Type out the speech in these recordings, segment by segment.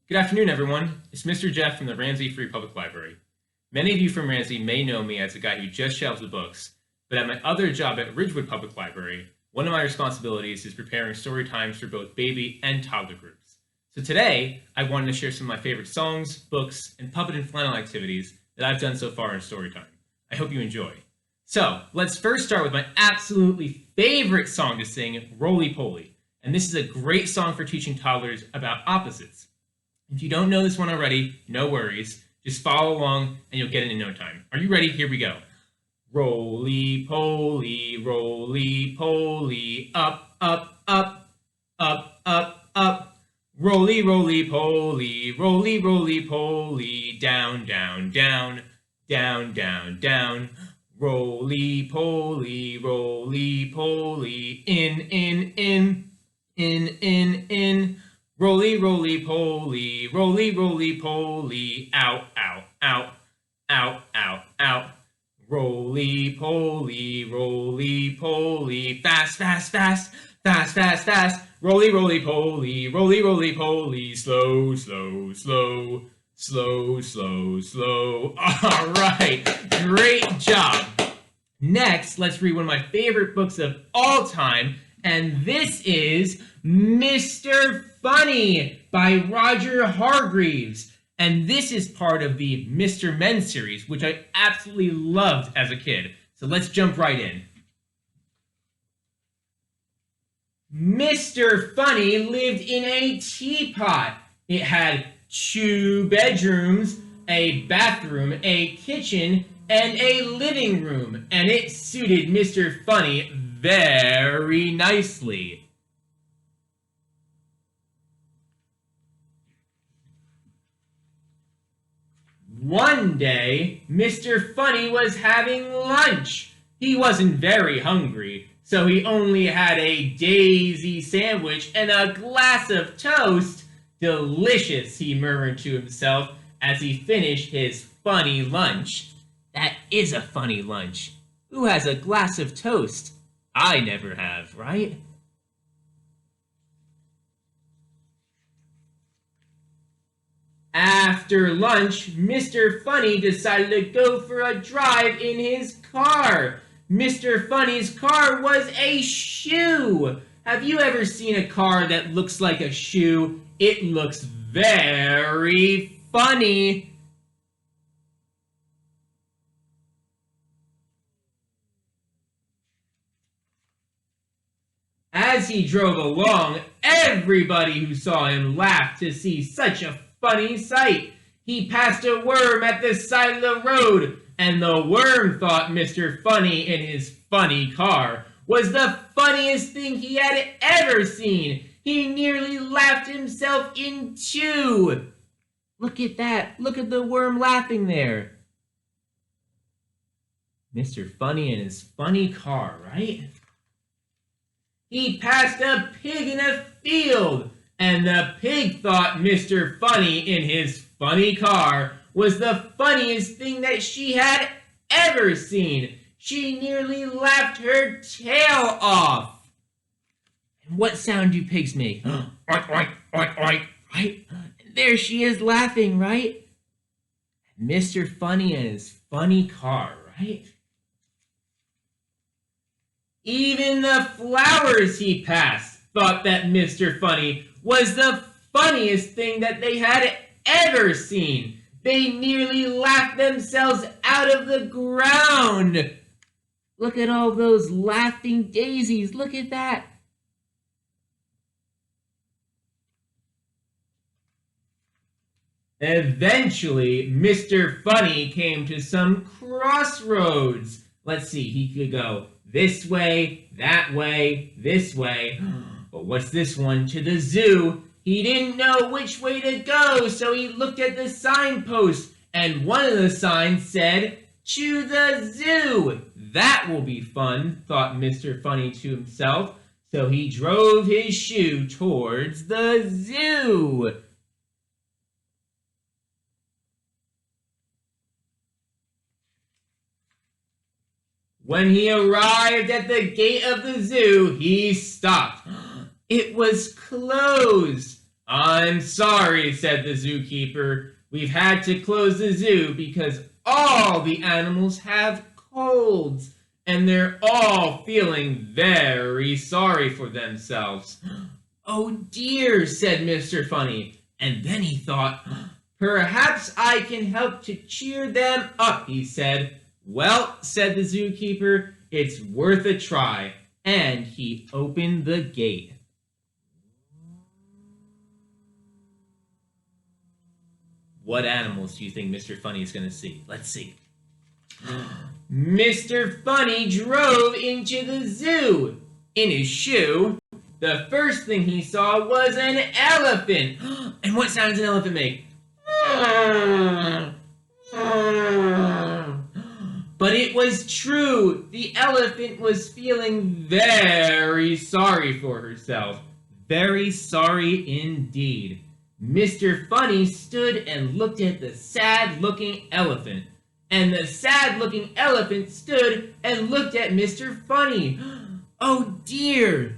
Good afternoon, everyone. It's Mr. Jeff from the Ramsey Free Public Library. Many of you from Ramsey may know me as a guy who just shelves the books, but at my other job at Ridgewood Public Library, one of my responsibilities is preparing story times for both baby and toddler groups. So today, I wanted to share some of my favorite songs, books, and puppet and flannel activities that I've done so far in story time. I hope you enjoy. So, let's first start with my absolutely favorite song to sing, Roly Poly. And this is a great song for teaching toddlers about opposites. If you don't know this one already, no worries. Just follow along and you'll get it in no time. Are you ready? Here we go. Roly poly, up, up, up, up, up, up. Roly, roly poly, down, down, down, down, down, down. Roly poly, in, in, Roly, roly poly, out, out, out, out, out, out. Roly poly, fast, fast, fast, fast, fast, fast. Roly poly, slow, slow, slow, slow, slow, slow. All right, great job. Next, let's read one of my favorite books of all time, and this is Mr. Funny by Roger Hargreaves. And this is part of the Mr. Men series, which I absolutely loved as a kid. So let's jump right in. Mr. Funny lived in a teapot. It had 2 bedrooms, a bathroom, a kitchen, and a living room. And it suited Mr. Funny very nicely. One day, Mr. Funny was having lunch. He wasn't very hungry, so he only had a daisy sandwich and a glass of toast. Delicious, he murmured to himself as he finished his funny lunch. That is a funny lunch. Who has a glass of toast? I never have, right? After lunch, Mr. Funny decided to go for a drive in his car. Mr. Funny's car was a shoe. Have you ever seen a car that looks like a shoe? It looks very funny. As he drove along, everybody who saw him laughed to see such a funny sight. He passed a worm at the side of the road, and the worm thought Mr. Funny in his funny car was the funniest thing he had ever seen. He nearly laughed himself in two. Look at that. Look at the worm laughing there. Mr. Funny in his funny car, right? He passed a pig in a field, and the pig thought Mr. Funny in his funny car was the funniest thing that she had ever seen. She nearly laughed her tail off. And what sound do pigs make? Oink, oink, oink, oink, right? There she is laughing, right? Mr. Funny in his funny car, right? Even the flowers he passed thought that Mr. Funny was the funniest thing that they had ever seen. They nearly laughed themselves out of the ground. Look at all those laughing daisies. Look at that. Eventually, Mr. Funny came to some crossroads. Let's see, he could go this way, that way, this way. But what's this one? To the zoo. He didn't know which way to go, so he looked at the signpost, and one of the signs said, "To the zoo." That will be fun, thought Mr. Funny to himself, so he drove his shoe towards the zoo. When he arrived at the gate of the zoo, he stopped. It was closed. "I'm sorry," said the zookeeper. "We've had to close the zoo because all the animals have colds, and they're all feeling very sorry for themselves." "Oh dear," said Mr. Funny, and then he thought, "Perhaps I can help to cheer them up," he said. "Well," said the zookeeper, "it's worth a try," and he opened the gate. What animals do you think Mr. Funny is going to see? Let's see. Mr. Funny drove into the zoo. In his shoe, the first thing he saw was an elephant. And what sound does an elephant make? But it was true. The elephant was feeling very sorry for herself. Very sorry indeed. Mr. Funny stood and looked at the sad-looking elephant. And the sad-looking elephant stood and looked at Mr. Funny. Oh dear!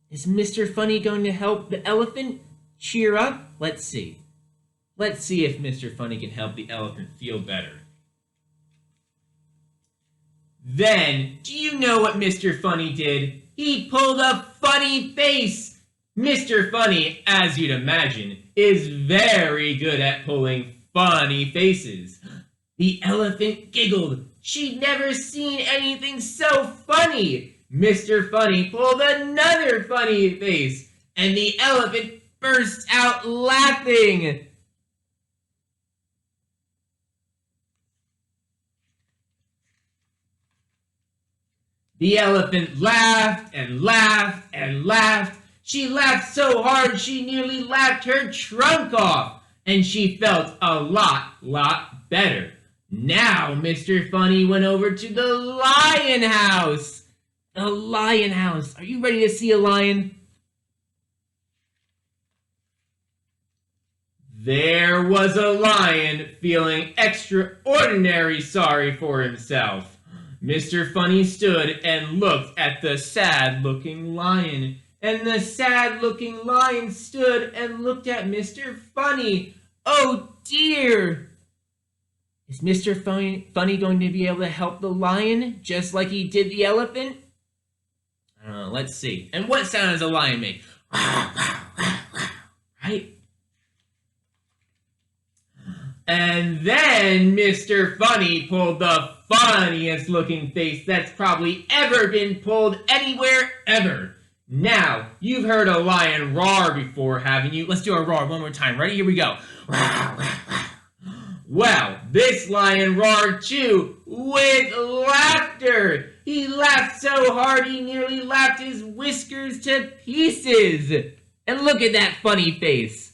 Is Mr. Funny going to help the elephant cheer up? Let's see. Let's see if Mr. Funny can help the elephant feel better. Then, do you know what Mr. Funny did? He pulled a funny face. Mr. Funny, as you'd imagine, is very good at pulling funny faces. The elephant giggled. She'd never seen anything so funny. Mr. Funny pulled another funny face, and the elephant burst out laughing. The elephant laughed and laughed and laughed. She laughed so hard she nearly laughed her trunk off, and she felt a lot better. Now Mr. Funny went over to the lion house. The lion house. Are you ready to see a lion? There was a lion feeling extraordinary sorry for himself. Mr. Funny stood and looked at the sad-looking lion. And the sad-looking lion stood and looked at Mr. Funny. Oh dear! Is Mr. Funny going to be able to help the lion just like he did the elephant? Let's see. And what sound does a lion make? Right? And then Mr. Funny pulled the funniest looking face that's probably ever been pulled anywhere ever. Now, you've heard a lion roar before, haven't you? Let's do a roar one more time. Ready? Here we go. Well, this lion roared too, with laughter. He laughed so hard he nearly laughed his whiskers to pieces. And look at that funny face.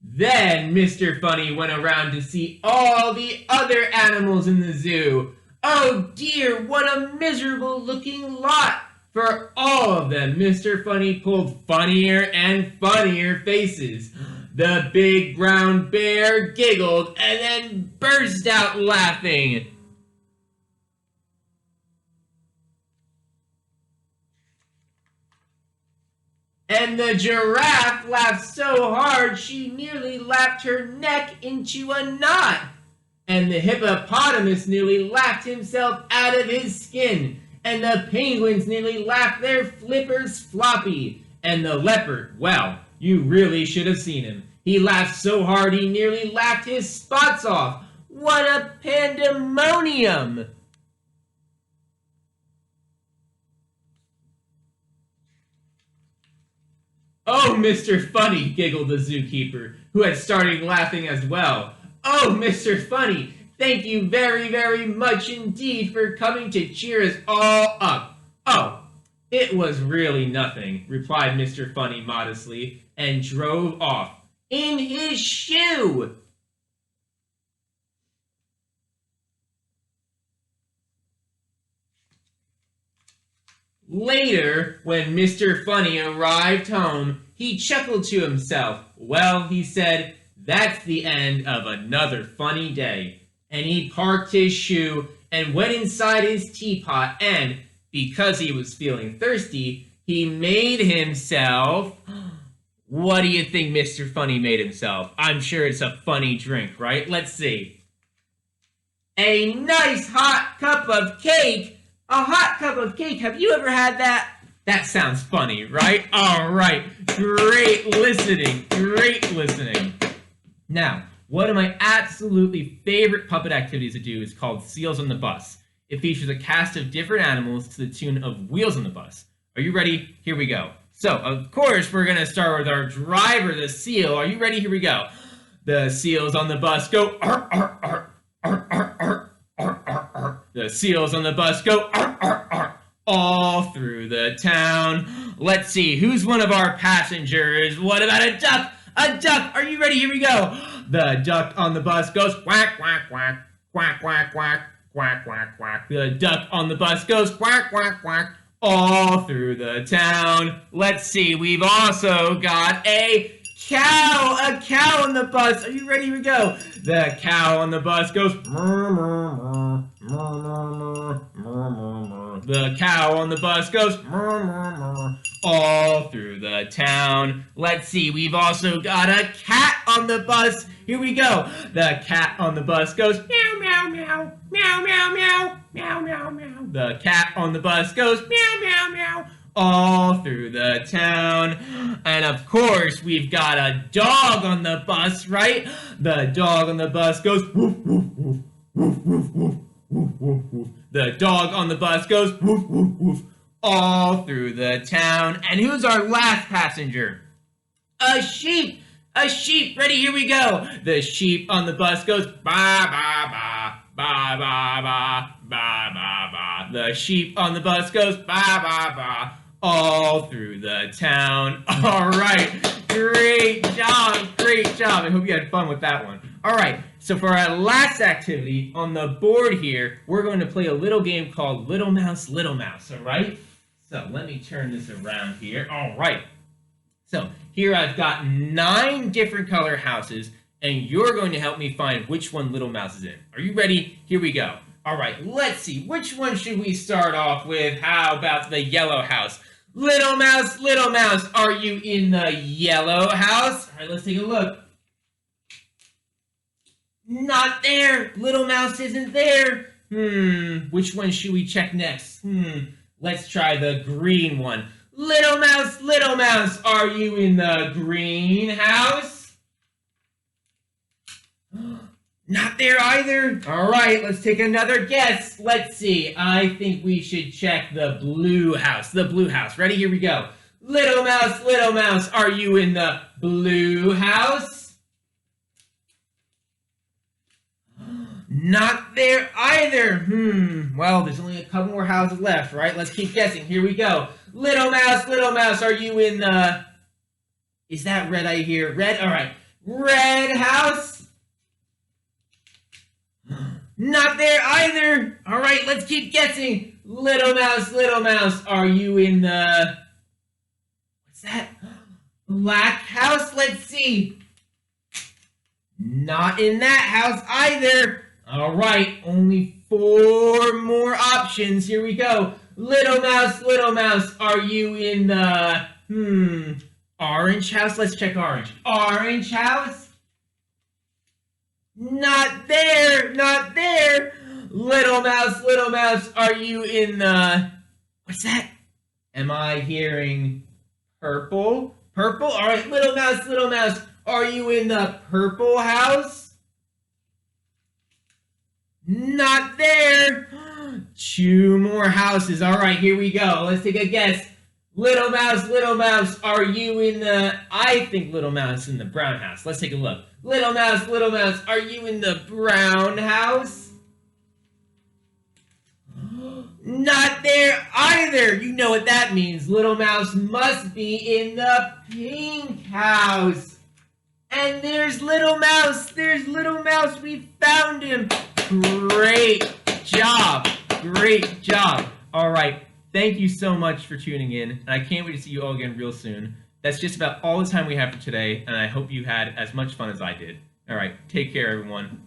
Then Mr. Funny went around to see all the other animals in the zoo. Oh dear, what a miserable looking lot! For all of them, Mr. Funny pulled funnier and funnier faces. The big brown bear giggled and then burst out laughing. And the giraffe laughed so hard she nearly laughed her neck into a knot. And the hippopotamus nearly laughed himself out of his skin. And the penguins nearly laughed their flippers floppy. And the leopard, well, you really should have seen him. He laughed so hard he nearly laughed his spots off. What a pandemonium! Oh, Mr. Funny, giggled the zookeeper, who had started laughing as well. Oh, Mr. Funny, thank you very, very much indeed for coming to cheer us all up. Oh, it was really nothing, replied Mr. Funny modestly, and drove off in his shoe. Later, when Mr. Funny arrived home, he chuckled to himself. Well, he said, that's the end of another funny day. And he parked his shoe and went inside his teapot and, because he was feeling thirsty, he made himself... What do you think Mr. Funny made himself? I'm sure it's a funny drink, right? Let's see. A nice hot cup of cake. A hot cup of cake. Have you ever had that? That sounds funny, right? All right. Great listening. Great listening. Now, one of my absolutely favorite puppet activities to do is called Seals on the Bus. It features a cast of different animals to the tune of Wheels on the Bus. Are you ready? Here we go. So, of course, we're going to start with our driver, the seal. Are you ready? Here we go. The seals on the bus go, arr, arr, arr, arr, arr, arr, arr, arr, arr. The seals on the bus go, arr, arr, arr, all through the town. Let's see, who's one of our passengers? What about a duck? A duck. Are you ready? Here we go. The duck on the bus goes, quack, quack, quack, quack, quack, quack, quack, quack, quack. The duck on the bus goes, quack, quack, quack, all through the town. Let's see, we've also got a cow on the bus. Are you ready? Here we go. The cow on the bus goes, murr, murr, murr, murr, murr, murr, murr. The cow on the bus goes, murr, murr, murr, all through the town. Let's see, we've also got a cat on the bus. Here we go. The cat on the bus goes, meow, meow, meow, meow, meow, meow, meow, meow, meow. The cat on the bus goes, meow, meow, meow, all through the town. And of course, we've got a dog on the bus, right? The dog on the bus goes, woof, woof, woof, woof, woof, woof, woof, woof, woof. The dog on the bus goes, woof, woof, woof, all through the town. And who's our last passenger? A sheep. A sheep. Ready? Here we go. The sheep on the bus goes, ba, ba, ba, ba, ba, ba, ba, ba, ba. The sheep on the bus goes, ba, ba, ba, all through the town. All right. Great job. Great job. I hope you had fun with that one. All right. So for our last activity on the board here, we're going to play a little game called Little Mouse, Little Mouse. All right. So let me turn this around here. All right. So here I've got 9 different color houses, and you're going to help me find which one Little Mouse is in. Are you ready? Here we go. All right, let's see. Which one should we start off with? How about the yellow house? Little Mouse, are you in the yellow house? All right, let's take a look. Not there. Little Mouse isn't there. Which one should we check next? Let's try the green one. Little Mouse, are you in the green house? Not there either. All right, let's take another guess. Let's see. I think we should check the blue house. The blue house. Ready? Here we go. Little Mouse, are you in the blue house? Not there either. Well, there's only a couple more houses left, right? Let's keep guessing. Here we go. Little Mouse, are you in the... Is that red I hear? Red? All right. Red house? Not there either. All right, let's keep guessing. Little Mouse, are you in the... What's that? Black house? Let's see. Not in that house either. All right, only 4 more options. Here we go. Little Mouse, are you in the, orange house? Let's check orange. Orange house? Not there. Little Mouse, are you in the, what's that? Am I hearing purple? Purple? All right, Little Mouse, are you in the purple house? Not there. 2 more houses. All right, here we go. Let's take a guess. Little Mouse, are you in the... I think Little Mouse in the brown house. Let's take a look. Little Mouse, are you in the brown house? Not there either. You know what that means. Little Mouse must be in the pink house. And there's Little Mouse. We found him. Great job. All right. Thank you so much for tuning in. And I can't wait to see you all again real soon. That's just about all the time we have for today. And I hope you had as much fun as I did. All right. Take care, everyone.